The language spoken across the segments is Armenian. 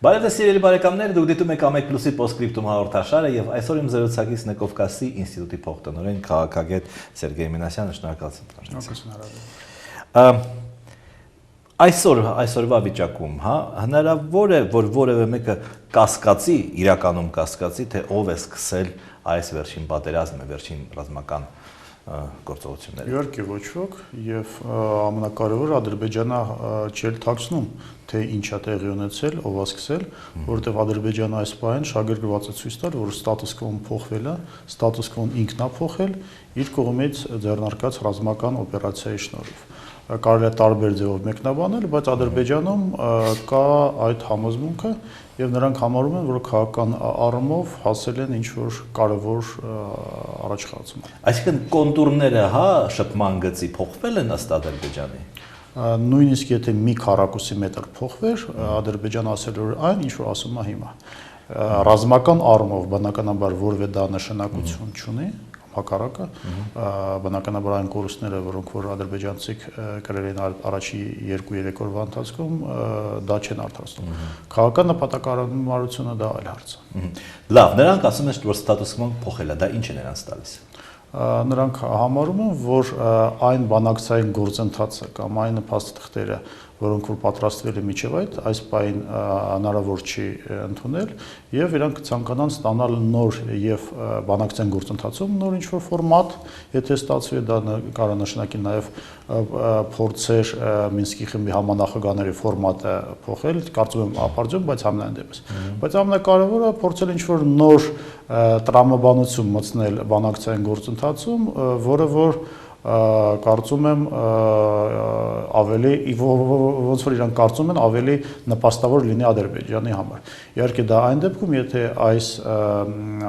Բարև սիրելի բարեկամներ, դուք դիտում եք Ամեկ Պլյուսի Պոստսկրիպտում հաղորդաշարը եւ այսօր իմ զրուցակիցն է Կովկասի ինստիտուտի փոխտնօրեն քաղաքագետ Սերգեյ Մինասյանը, շնորհակալություն։ Այսօրվա վիճակում, հնարավոր է, որ որևէ մեկը կասկածի, իրականում կասկածի, թե ով է սկսել այս վերջին պատերազմը, վերջին ռազմական գործողությունները։ Իհարկե ոչ ոք եւ ամենակարևորը Ադրբեջանը չէր թաքցնում, թե ինչա տեղի ունեցել, ով է սկսել, որովհետեւ Ադրբեջանը այս պահին շահագրգռված է ցույց տալ, որ ստատուս քվոն փոխվել է, ստատուս քվոն ինքն է փոխել իր կողմից ձեռնարկած ռազմական օպերացիայի շնորհիվ։ Կարելի է տարբեր ձևով մեկնաբանել, բայց Ադրբեջանում կա այդ համոզմունքը եւ նրանք համարում են, որ քաղաքական առումով հասել են ինչ-որ կարևոր առաջխաղացում։ Այսինքն կոնտուրները, շփման գծի փոխվել են ըստ Ադրբեջանի։ Նույնիսկ եթե մի քառակուսի մետր փոխվեր, Ադրբեջանը ասել որ այն, ինչ որ ասում է հիմա։ Ռազմական առումով բնականաբար որևէ դա նշանակություն չունի։ Հակառակը բնականաբար այն կորուստները, որոնք որ ադրբեջանցիք կրել են առաջի 2-3 օրվա ընթացքում, դա չեն արդարացնում։ Քաղաքական նպատակարարությունը դա այլ հարց է։ Լավ, նրանք ասում են, որ ստատուս քվոն փոխել է, դա ինչ է նրանց տալիս։ Նրանք համարում են, որ այն բանակցային գործընթացը կամ այն փաստաթղթերը, որոնք որ պատրաստվել է միջև այս պահին հնարավոր չի ընդունել եւ իրանք ցանկանան ստանալ նոր եւ բանակցային գործընթացում նոր ինչ-որ ֆորմատ, եթե ստացվի դա կարող նշանակի նաեւ փորձեր Մինսկի խմբի համանախագահների ֆորմատը փոխել, կարծում եմ ապարդյուն, բայց համենայն դեպս։ Բայց ամենակարևորը փորձել ինչ-որ նոր տրամաբանություն մտցնել բանակցային գործընթացում, որը որ կարծում եմ ավելի ոնց որ իրանք կարծում են ավելի նպաստավոր լինի Ադրբեջանի համար։ Իհարկե դա այն դեպքում, եթե այս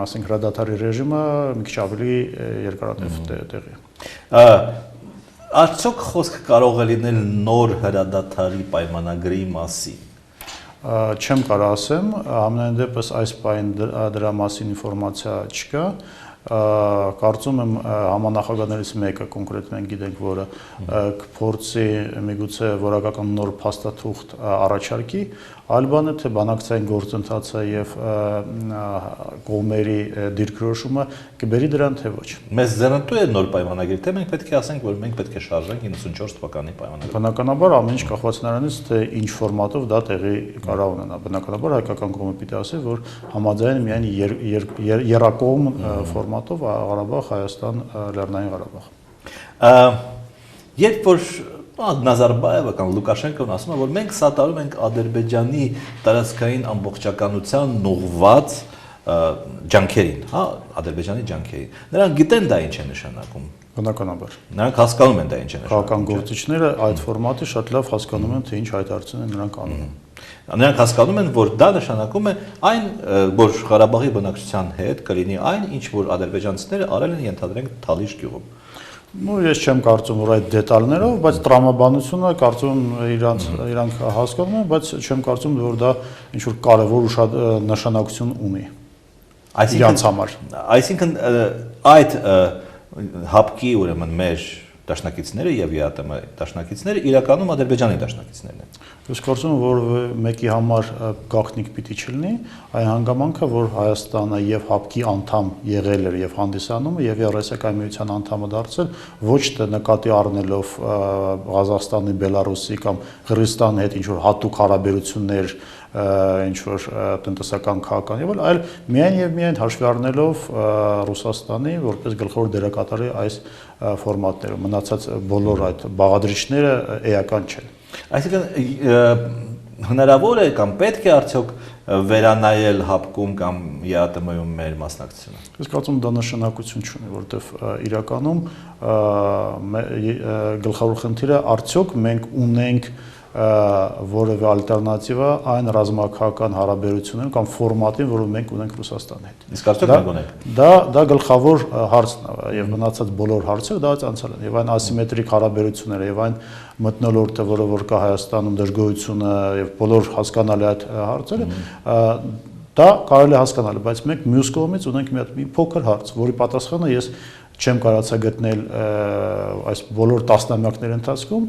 ասենք հրադադարի ռեժիմը մի քիչ ավելի երկարատև տեղի։ Արդյոք խոսքը կարող է լինել նոր հրադադարի պայմանագրի մասին։ Չեմ կարող ասեմ, ամենայն դեպս այս պահին դրա մասին ինֆորմացիա չկա։ Կարծում եմ համանախագահներից մեկը կոնկրետ մենք գիտենք, որը կփորձի միգուցե որակական նոր փաստաթուղթ առաջարկի, այլ բանը թե բանակցային գործընթացը եւ կողմերի դիրքորոշումը կբերի դրան թե ոչ։ Մեզ ձեռնտու է նոր պայմանագիր, թե մենք պետք է ասենք, որ մենք պետք է շարժենք 94 թվականի պայմանագրը։ Բնականաբար ամեն ինչ կախված նրանից, թե ինչ ֆորմատով դա տեղի կարող ունենա։ Բնականաբար հայկական կողմը պիտի ասի, որ համաձայն միայն երակողմ ֆորմատով Ղարաբաղ, Հայաստան, Լեռնային Ղարաբաղ։ Երբ որ Նազարբաևը կամ Լուկաշենկոն ասում է, որ մենք սատարում ենք Ադրբեջանի տարածքային ամբողջականությանն ուղղված ջանքերին, Ադրբեջանի ջանքերին։ Նրանք գիտեն դա ինչ է նշանակում։ Բնականաբար։ Նրանք հասկանում են դա ինչ է նշանակում։ Քաղաքական գործիչները այդ ֆորմատը շատ լավ հասկանում են, թե ինչ հայտարարություն են նրանք անում։ Նրանք հասկանում են, որ դա նշանակում է այն, որ Ղարաբաղի բնակչության հետ կլինի այն, ինչ որ ադրբեջանցիները արել են ենթադրենք Թալիշ գյուղում։ Ես չեմ կարծում, որ այդ դետալներով, բայց տրամաբանությունը կարծում իրանք հասկանում են, բայց չեմ կարծում, որ դա ինչ-որ կարևոր ու շատ նշանակություն ունի իրանց համար։ Այսինքն այդ հապկի ուրեմն մեր դաշնակիցները եւ ԵԱՏՄ դաշնակիցները իրականում Ադրբեջանի դաշնակիցներն են։ Ես կարծում եմ, որ մեկի համար գաղտնիք պիտի չլինի, այն հանգամանքը, որ Հայաստանը եւ ՀԱՊԿ-ի անդամ եղել էր եւ հանդիսանում եւ Եվրասիական միության անդամը դարձել, ոչ թե նկատի առնելով Ղազախստանի, Բելարուսի կամ Қырғызստանի հետ ինչ որ հատուկ հարաբերություններ, ինչ որ տնտեսական քաղաքական եւ այլ միայն եւ միայն հաշվի առնելով Ռուսաստանի որպես գլխավոր դերակատարի այս ֆորմատները, մնացած բոլոր այդ բաղադրիչները էական չեն։ Այսինքն հնարավոր է կամ պետք է արդյոք վերանայել ՀԱՊԿ-ում կամ ԵԱՏՄ-ում մեր մասնակցությունը։ Ես կարծում եմ դա նշանակություն չունի, որովհետեւ իրականում գլխավոր խնդիրը արդյոք մենք ունենք որևէ ալտերնատիվա այն ռազմաքաղաքական հարաբերություններին կամ ֆորմատին, որը մենք ունենք Ռուսաստանի հետ։ Իսկ արդյոք մենք ունենք։ Դա գլխավոր հարցն է եւ մնացած բոլոր հարցերը դա անցել են եւ այն ասիմետրիկ հարաբերությունները եւ այն մթնոլորտը, որը որ կա Հայաստանում դժգոհությունը եւ բոլոր հասկանալի այդ հարցերը, դա կարելի է հասկանալ, բայց մենք մյուս կողմից ունենք մի փոքր հարց, որի պատասխանը ես չեմ կարողացա գտնել այս բոլոր տասնամյակների ընթացքում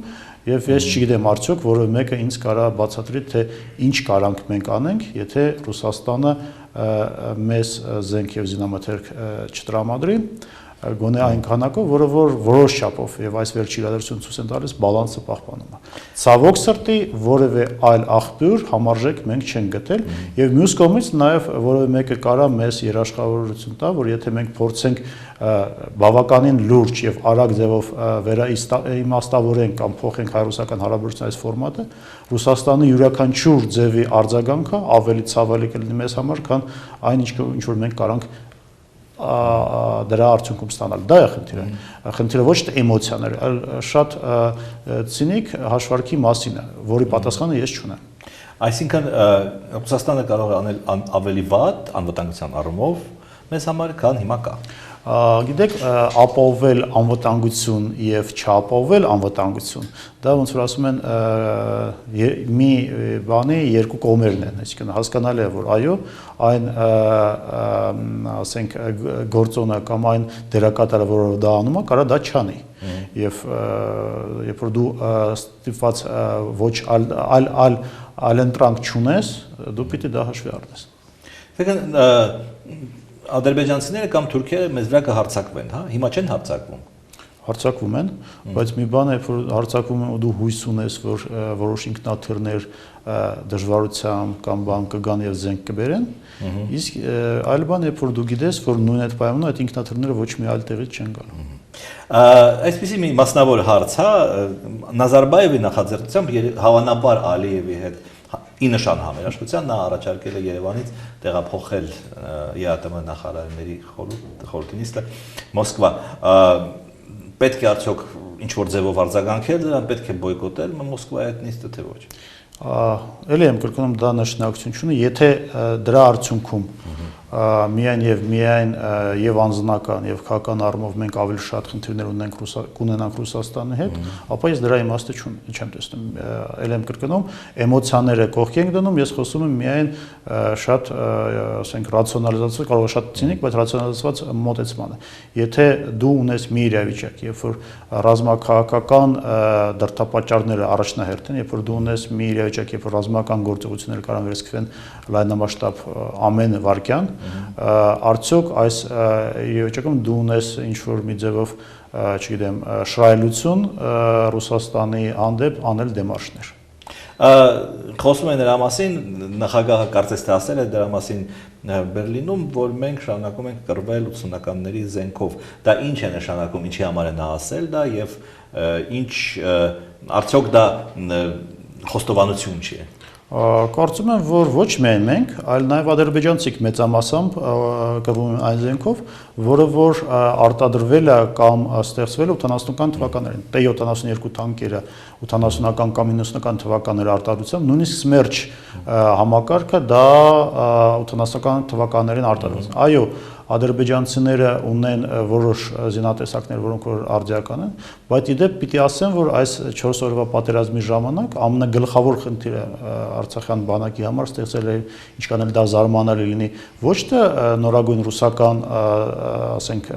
Եվ ես չգիտեմ արդյոք որևէ մեկը ինձ կարա բացատրի, թե ինչ կարանք մենք անենք, եթե Ռուսաստանը մեզ զենք եւ զինամթերք չտրամադրի, գոնե այն քանակով, որը որ որոշ չափով եւ այս վերջի իրադարձությունը ցույց են տալիս բալանսը պահպանում է։ Ցավոք սրտի որևէ այլ աղբյուր համարժեք մենք չենք գտել եւ մյուս կողմից նաեւ որևէ մեկը կարա մեզ երաշխավորություն տա, որ եթե մենք փորձենք բավականին լուրջ եւ արագ ձևով վերաիմաստավորենք կամ փոխենք հայ-ռուսական հարաբերությունների այս ֆորմատը, Ռուսաստանի յուրաքանչյուր ձևի արձագանքը ավելի ցավալի կլինի մեզ համար, քան այն ինչ որ մենք կարանք դրա արդյունքում ստանալ։ Դա է խնդիրը։ Խնդիրը ոչ թե էմոցիաներ, այլ շատ ցինիկ հաշվարկի մասին է, որի պատասխանը ես չունեմ։ Այսինքն Ռուսաստանը կարող է անել ավելի վատ անվտանգության առումով մեզ համար, քան հիմա կա։ Գիտեք, ապահովել անվտանգություն եւ չապահովել անվտանգություն, դա ոնց որ ասում են մի բանի երկու կողմերն են, այսինքն հասկանալի է, որ այո, այն ասենք գործոնը կամ այն դերակատարը, որը դա անում է, կարա դա չանի։ Եվ երբ որ դու ստիպված ոչ այլ ընտրանք չունես, դու պիտի դա հաշվի առնես։ Ադրբեջանցիները կամ թուրքերը մեզ վրա կհարձակվեն, հա, հիմա չեն հարձակվում։ Հարձակվում են, բայց մի բան է, որ հարձակվում են ու դու հույս ունես, որ որոշ ինքնաթիռներ դժվարությամբ կամ բան կգան եւ զենք կբերեն, իսկ այլ բան է, որ դու գիտես, որ նույն այդ պայմաններում այդ ինքնաթիռները ոչ մի այլ տեղից չեն գալու։ Այսպեսի մի մասնավոր հարց, հա, Նազարբաևի նախաձեռնությամբ հավանաբար Ալիևի հետ ի նշան համերաշխության նա առաջարկել է Երևանից տեղափոխել ԵԱՏՄ նախարարների խորհրդի նիստը Մոսկվա։ Պետք է արդյոք ինչ-որ ձևով արձագանքել դրան, պետք է բոյկոտել Մոսկվայի այդ նիստը, թե ոչ։ Էլի եմ կրկնում, դա նշանակություն չունի, եթե դրա արդյունքում միայն եւ անձնական եւ քաղաքական առումով մենք ավելի շատ խնդիրներ կունենանք Ռուսաստանի հետ, ապա ես դրա իմաստը չեմ տեսնում։ Էլ եմ կրկնում, էմոցիաները կողքի ենք դնում, ես խոսում եմ միայն շատ, ասենք, ռացիոնալիզացված, կարող է շատ ցինիկ, բայց ռացիոնալիզացված մոտեցման է։ Եթե դու ունես մի իրավիճակ, երբ որ ռազմաքաղաքական դրդապատճառները առաջնահերթ են, երբ որ դու ունես մի իրավիճակ, երբ որ ռազմական գործողությունները կարող են վերսկսվեն լայնամասշտաբ ամեն վայրկյան, արդյոք այս իրավիճակում դու ունես ինչ-որ մի ձևով, չգիտեմ, շռայլություն Ռուսաստանի հանդեպ անել դեմարշներ։ Խոսում են դրա մասին, նախագահը կարծես թե ասել է դրա մասին Բերլինում, որ մենք շարունակում ենք կռվել 80-ականների զենքով։ Դա ինչ է նշանակում, ինչի համար է նա ասել դա եւ ինչ արդյոք դա խոստովանություն չի։ Կարծում եմ, որ ոչ միայն մենք, այլ նաև ադրբեջանցիք մեծամասամբ կռվում են այն զենքով, որը որ արտադրվել է կամ ստեղծվել է 80-ական թվականներին։ T-72 տանկերը 80-ական կամ 90-ական թվականների արտադրությամբ, նույնիսկ Սմերչ համակարգը դա 80-ական թվականներին արտադրված։ Այո, ադրբեջանցիները ունեն որոշ զինատեսակներ, որոնք որ արդիական են, բայց իդեպ պիտի ասեմ, որ այս 4 օրվա պատերազմի ժամանակ ամենագլխավոր խնդիրը Արցախյան բանակի համար ստեղծել է, ինչքան էլ դա զարմանալի լինի, ոչ թե նորագույն ռուսական, ասենք,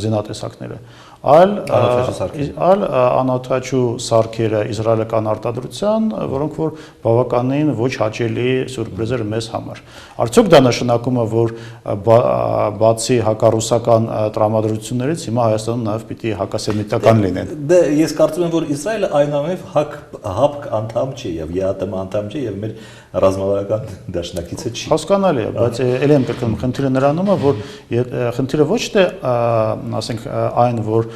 զինատեսակները, այլ անօթաչու սարքերը իսրայելական արտադրության, որոնք որ բավականին ոչ հաճելի սուրպրիզ էր մեզ համար։ Արդյոք դա նշանակում է, որ բացի հակառուսական տրամադրություններից հիմա Հայաստանում նաև պիտի հակասեմիտական լինեն։ Դե ես կարծում եմ, որ Իսրայելը այնուամենայնիվ ՀԱՊԿ անդամ չի եւ ԵԱՏՄ անդամ չի եւ մեր ռազմավարական դաշնակիցը չի։ Հասկանալի է, բայց ելի եմ կրկնում, խնդիրը նրանում է, որ խնդիրը ոչ թե ասենք այն, որ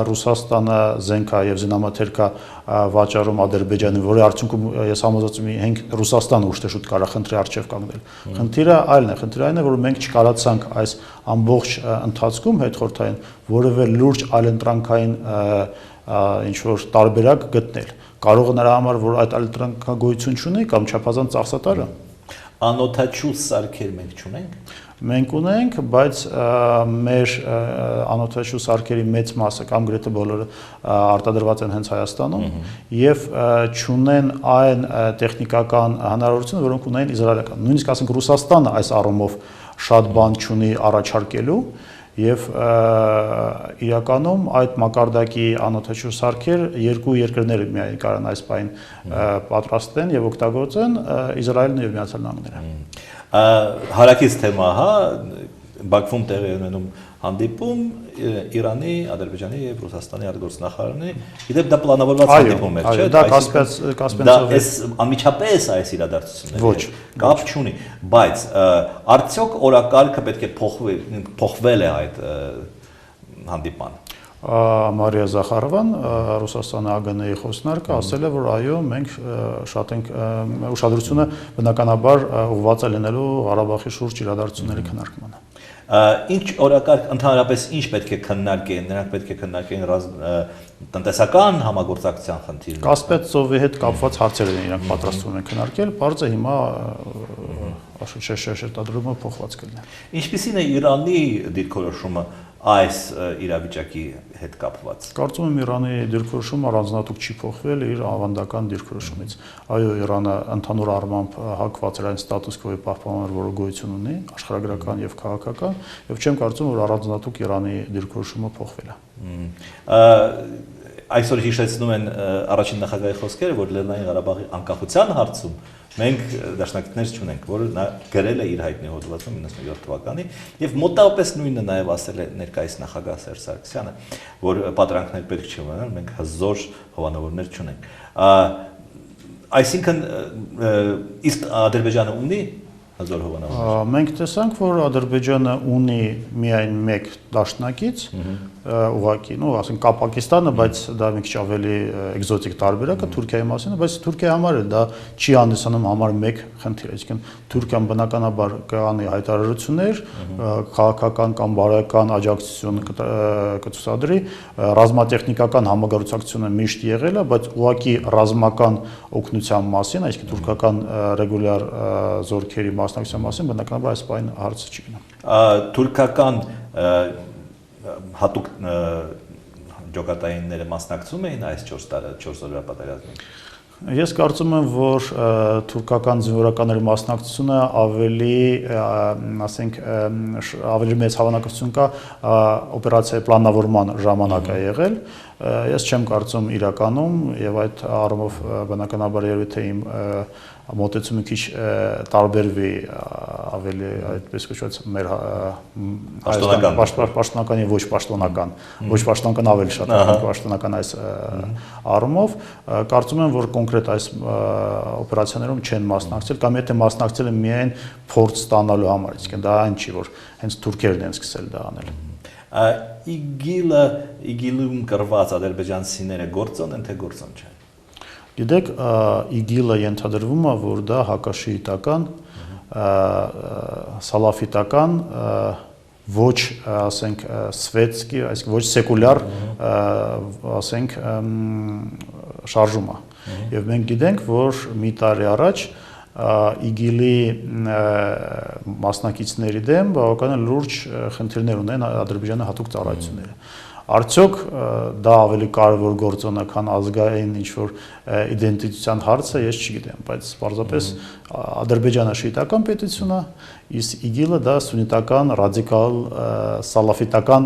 Ռուսաստանը զենքա եւ զինամթերքա վաճառում Ադրբեջանին, որի արդյունքում ես համոզված եմ Ռուսաստանը ուշ թե շուտ կարա խնդրի առջև կանգնել։ Խնդիրը այլն է, խնդիրը այն է, որ մենք չկարացանք այս ամբողջ ընթացքում հետխորթային որևէ լուրջ այլընտրանքային ինչ որ տարբերակ գտնել։ Կարող է նրա համար, որ այդ այլընտրանքը գոյություն չունի կամ չափազանց ծախսատար է։ Անօթաչու սարքեր մենք չունենք։ Մենք ունենք, բայց մեր անօթաչու սարքերի մեծ մասը կամ գրեթե բոլորը արտադրված են հենց Հայաստանում եւ չունեն այն տեխնիկական հնարավորությունը, որոնք ունեն իսրայելական։ Նույնիսկ ասենք Ռուսաստանը այս առումով շատ բան չունի առաջարկելու եւ իրականում այդ մակարդակի անօթեչու սարքեր երկու երկրները միայն կարան այս բան պատրաստեն եւ օգտագործեն Իսրայելն եւ Միացյալ Նահանգները։ Հարակից թեմա, հա, Բաքվում տեղի ունենում հանդիպում Իրանի, Ադրբեջանի եւ Ռուսաստանի արտգործնախարարների, իդեպ դա պլանավորված հանդիպում էր, չէ՞։ Դա Կասպիան այս անմիջապես այս իրադարձությունները կապ չունի, բայց արդյոք օրակարգը պետք է փոխվել է այդ հանդիպման։ Մարիա Զախարովան, Ռուսաստանի ԱԳՆ-ի խոսնարկը, ասել է, որ այո, մենք շատ ենք ուշադրությունը բնականաբար ուղղված է լինելու Ղարաբաղի շուրջ իրադարձությունների քննարկմանը։ Ինչ օրակարգ ընդհանրապես ինչ պետք է քննարկեն, նրանք պետք է քննարկեն տնտեսական համագործակցության խնդիրները։ Կասպիան ծովի հետ կապված հարցեր են իրանք պատրաստվում են քննարկել, բարձը հիմա շեշտադրումը փոխված կլինի։ Ինչպիսին է Իրանի դիրքորոշումը այս իրավիճակի հետ կապված։ Կարծում եմ Իրանի դիրքորոշումը առանձնատուկ չի փոխվել իր ավանդական դիրքորոշումից։ Այո, Իրանը ընդհանուր առմամբ հակված էր այն ստատուս քվոյի պահպանման, որը գոյություն ունի, աշխարհագրական եւ քաղաքական, եւ չեմ կարծում, որ առանձնատուկ Իրանի դիրքորոշումը փոխվել է։ Այսօր հիշեցնում են առաջին նախագահի խոսքերը, որ Լեռնային Ղարաբաղի անկախության հարցում մենք դաշնակիցներ չունենք, որը նա գրել է իր հայտնի հոդվածում 97 թվականին եւ մոտավորապես նույնը նաեւ ասել է ներկայիս նախագահ Սերժ Սարգսյանը, որ պատրանքներ պետք չի ունենալ, մենք հզոր հովանավորներ չունենք։ Այսինքն իսկ Ադրբեջանը ունի հզոր հովանավորներ։ Մենք տեսանք, որ Ադրբեջանը ունի միայն մեկ դաշնակից, ուղղակի, ասենք Կապակիստանը, բայց դա մի քիչ ավելի էկզոտիկ տարբերակ է Թուրքիայի մասին, բայց Թուրքիայի համար էլ դա չի հանդիսանում համար մեկ խնդիր, այսինքն Թուրքիան բնականաբար կանի հայտարարություններ, քաղաքական կամ բարոյական աջակցություն կցուցադրի, ռազմատեխնիկական համագործակցությունը միշտ եղել է, բայց ուղղակի ռազմական օգնության մասին, այսինքն թուրքական ռեգուլյար զորքերի մասնակցության մասին բնականաբար այս բան հարցը չի գնում։ Թուրքական հատուկ ջոկատայինները մասնակցում էին այս 4 օրվա պատերազմին։ Ես կարծում եմ, որ թուրքական զինվորականների մասնակցությունը ավելի, ասենք, ավելի մեծ հավանականություն կա օպերացիայի պլանավորման ժամանակ է եղել։ Ես չեմ կարծում իրականում եւ այդ առումով բնականաբար երևի թե իմ մոտեցումը քիչ տարբերվի ավելի այդպես կոչված մեր պաշտոնական եւ ոչ պաշտոնական ավելի շատ պաշտոնական այս առումով կարծում եմ, որ կոնկրետ այս օպերացիաներում չեն մասնակցել կամ եթե մասնակցել են միայն փորձ ստանալու համար, իսկ դա այն չի, որ հենց թուրքերն են սկսել դա անել։ ԻԳԻԼ-ում կրված ադրբեջանցիները գործոն են թե գործոն չեն։ Գիտեք, ԻԳԻԼ-ը ենթադրվում է, որ դա հակաշիիտական, սալաֆիտական, ոչ, ասենք, սվետսկի, այսինքն ոչ սեկուլյար, ասենք, շարժում է։ Եվ մենք գիտենք, որ մի տարի առաջ ԻԳԻԼ-ի մասնակիցների դեմ բավականին լուրջ խնդիրներ ունեն Ադրբեջանի հատուկ ծառայությունները։ Արդյոք դա ավելի կարևոր գործոն է, քան ազգային ինչ-որ իդենտիտետության հարցը, ես չգիտեմ, բայց պարզապես Ադրբեջանը շիիտական պետություն է, իսկ ԻԳԻԼ-ը դա սուննիտական, ռադիկալ, սալաֆիտական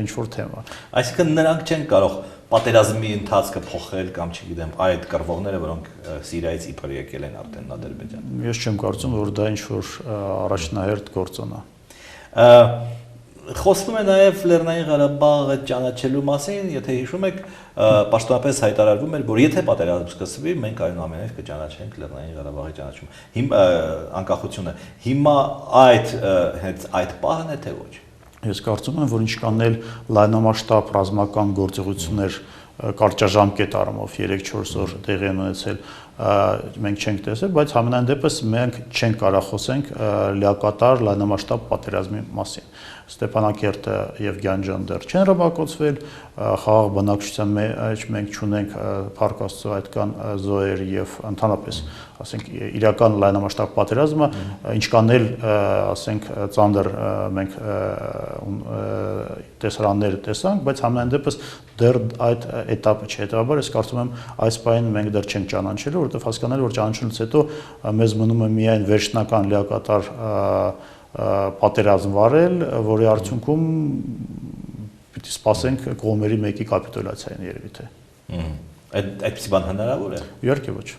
ինչ-որ թեմա։ Այսինքն նրանք չեն կարող պատերազմի ընթացքը փոխել կամ չգիտեմ, այդ կռվողները, որոնք Սիրիայից իբր եկել են արդեն Ադրբեջան։ Ես չեմ կարծում, որ դա ինչ-որ առաջնահերթ գործոն է։ Խոսվում է նաև Լեռնային Ղարաբաղը ճանաչելու մասին, եթե հիշում եք, պաշտոնապես հայտարարվում էր, որ եթե պատերազմ սկսվի, մենք այնուամենայնիվ կճանաչենք Լեռնային Ղարաբաղի ճանաչումը, անկախությունը։ Հիմա հենց այդ պահն է թե ոչ։ Ես կարծում եմ, որ ինչքան էլ լայնամասշտաբ ռազմական գործողություններ կարճաժամկետ առումով 3-4 օր տեղի են ունեցել, մենք չենք տեսել, բայց համենայն դեպս մենք չենք կարող խոսենք լիակատար լայնամասշտաբ պատերազմի մասին։ Ստեփանակերտը եւ Գյանջան դեռ չեն ռմբակոծվել, խաղաղ բնակչության մեջ մենք չունենք Փառք Աստծո այդքան զոհեր եւ ընդհանրապես, ասենք, իրական լայնամասշտաբ պատերազմը, ինչքան էլ, ասենք, ծանր մենք տեսարաններ տեսանք, բայց համենայն դեպս դեռ այդ этаպը չէ։ Հետևաբար ես կարծում եմ այս բանը մենք դեռ չենք ճանաչելու, որովհետեւ հասկանալի որ ճանաչելուց հետո մեզ մնում է միայն վերջնական լիակատար պատերազմ վարել, որի արդյունքում պիտի սպասենք կողմերի մեկի կապիտուլյացիային երևի թե։ Այդպիսի բան հնարավոր է։ Իհարկե ոչ։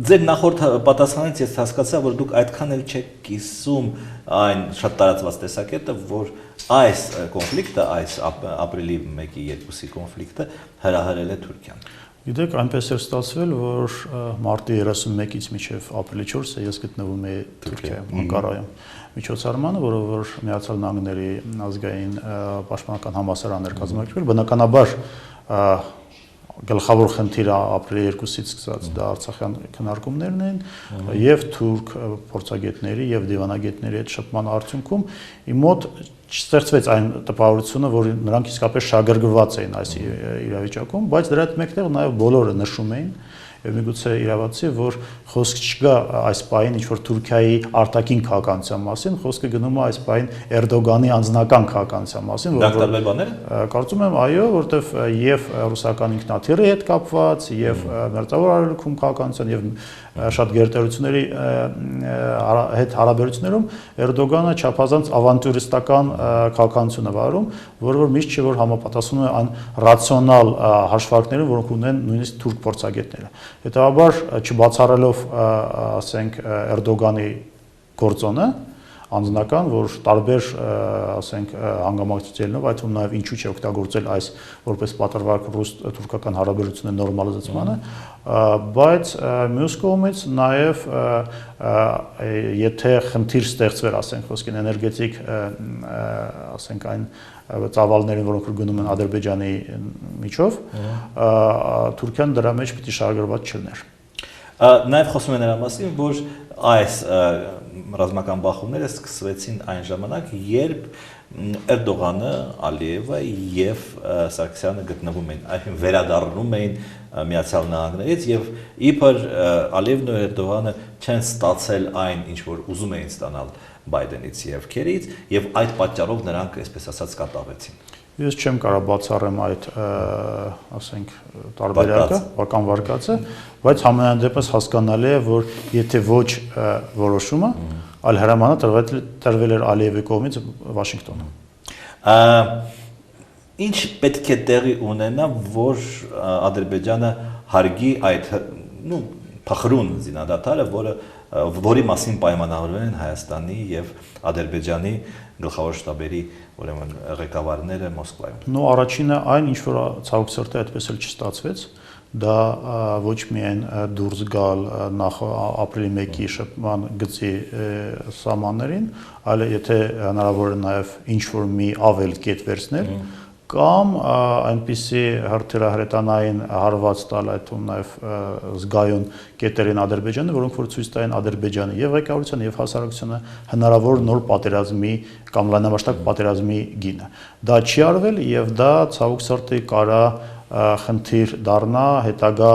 Ձեր նախորդ պատասխանից ես հասկացա, որ դուք այդքան էլ չեք կիսում այն շատ տարածված տեսակետը, որ այս կոնֆլիկտը, այս ապրիլի 1-2-ի կոնֆլիկտը հրահրել է Թուրքիան։ Գիտեք, այնպես էր ստացվել, որ մարտի 31-ից մինչև ապրիլի 4-ը ես գտնվում էի Թուրքիայում, Անկարայում միջոցառմանը, որով որ Միացյալ Նահանգների ազգային պաշտպանական համալսարան էր կազմակերպել, բնականաբար գլխավոր խնդիրը ապրիլի 2-ից սկսած դա արցախյան քննարկումներն են եւ թուրք փորձագետների եւ դիվանագետների հետ շփման արդյունքում իմ մոտ չստեղծվեց այն տպավորությունը, որ նրանք իսկապես շահագրգռված էին այս իրավիճակում, բայց դրա հետ մեկտեղ նաեւ բոլորը նշում էին եւ միգուցե իրավացի, որ խոսք չկա այս պահին ինչ-որ Թուրքիայի արտաքին քաղաքականության մասին, խոսքը գնում է այս պահին Էրդոգանի անձնական քաղաքականության մասին, որ տարբեր բաներ են։ Կարծում եմ, այո, որովհետեւ եւ ռուսական ինքնաթիռի հետ կապված, եւ մերձավոր արևելքում քաղաքականության եւ շատ գերտերությունների հետ հարաբերություններում Էրդոգանը չափազանց ավանտյուրիստական քաղաքականություն է վարում, որը որ միշտ չէ որ համապատասխանում է այն ռացիոնալ հաշվարկներին, որոնք ունեն նույնիսկ թուրք փորձագետները։ Հետաբար չբացառելով, ասենք, Էրդոգանի գործոնը անձնական, որ տարբեր, ասենք, հանգամանքություններով, այդ թվում նաև ինչու՞ չէ օգտագործել այս որպես պատրվակ ռուս-թուրքական հարաբերությունների նորմալիզացմանը, բայց մյուս կողմից նաև եթե խնդիր ստեղծվեր, ասենք, խոսքին էներգետիկ, ասենք, այն ծավալներին, որոնք գնում են Ադրբեջանի միջով, Թուրքիան դրա մեջ պիտի շահագրգռված չլիներ։ Նաև խոսում է նրա մասին, որ այս ռազմական բախումները սկսվեցին այն ժամանակ, երբ Էրդողանը, Ալիևը եւ Սարգսյանը գտնվում էին, այսինքն վերադառնում էին Միացյալ Նահանգներից եւ իբր Ալիևն ու Էրդողանը չեն ստացել այն, ինչ որ ուզում էին ստանալ Բայդենից եւ Քերից եւ այդ պատճառով նրանք, այսպես ասած, կատաղեցին։ Ես չեմ կարող բացառեմ այդ, ասենք, տարբերակը, բական վարկածը, բայց համենայն դեպս հասկանալի է, որ եթե ոչ որոշումը, այլ հրամանը տրվել էր Ալիևի կողմից Վաշինգտոնում։ Ինչ պետք է տեղի ունենա, որ Ադրբեջանը հարգի այդ փխրուն զինադատարը, որի մասին պայմանավորվել են Հայաստանի եւ Ադրբեջանի գլխավոր շտաբերի ուրեմն ղեկավարները Մոսկվայում։ Առաջինը այն, ինչ որ ցավոք սրտի այդպես էլ չստացվեց, դա ոչ միայն դուրս գալ նախ ապրիլի 1-ի շփման գծի սահմաններին, այլ եթե հնարավոր է նաև ինչ որ մի ավել կետ վերցնել, կամ այնպիսի հրթիռահրետանային հարված տալ այդ ու նաև զգայուն կետերին Ադրբեջանը, որոնք որ ցույց տային Ադրբեջանի եւ ղեկավարությանը եւ հասարակությանը հնարավոր նոր պատերազմի կամ լայնամասշտաբ պատերազմի գինը։ Դա չի արվել եւ դա ցավոք սրտի կարա խնդիր դառնա հետագա,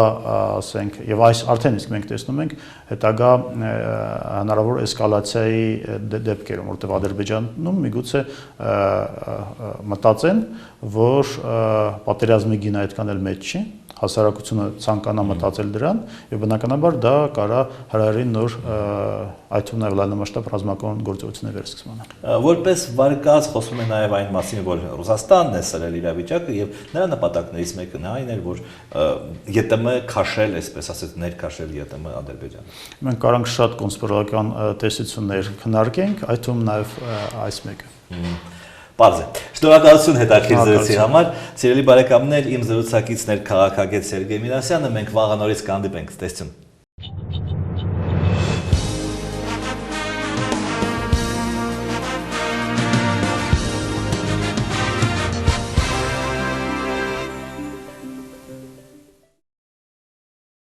ասենք, եւ այս արդեն իսկ մենք տեսնում ենք հետագա հնարավոր էսկալացիայի դեպքերում, որտեղ Ադրբեջանում միգուցե մտածեն, որ պատերազմի գինը այդքան էլ մեծ չի, հասարակությունը ցանկանա մտածել դրան եւ բնականաբար դա կարա հրահրի նոր այդ թվում նաև լայնամասշտաբ ռազմական գործողությունների վերսկսմանը։ Որպես վարկած խոսում է նաև այն մասին, որ Ռուսաստանն է սրել իրավիճակը եւ նրա նպատակներից մեկը այն էր, որ ԵՏՄ քաշել, այսպես ասած, ներքաշել ԵՏՄ Ադրբեջանը։ Մենք կարանք շատ կոնսպիրատիվական տեսություններ քննարկենք, այդ թվում նաև այս մեկը։ Պարզ է։ Շնորհակալություն հետաքրքիր զրույցի համար։ Սիրելի բարեկամներ, իմ զրուցակիցն էր քաղաքագետ Սերգեյ Մինասյանը, մենք վաղը նորից կհանդիպենք, տեսություն։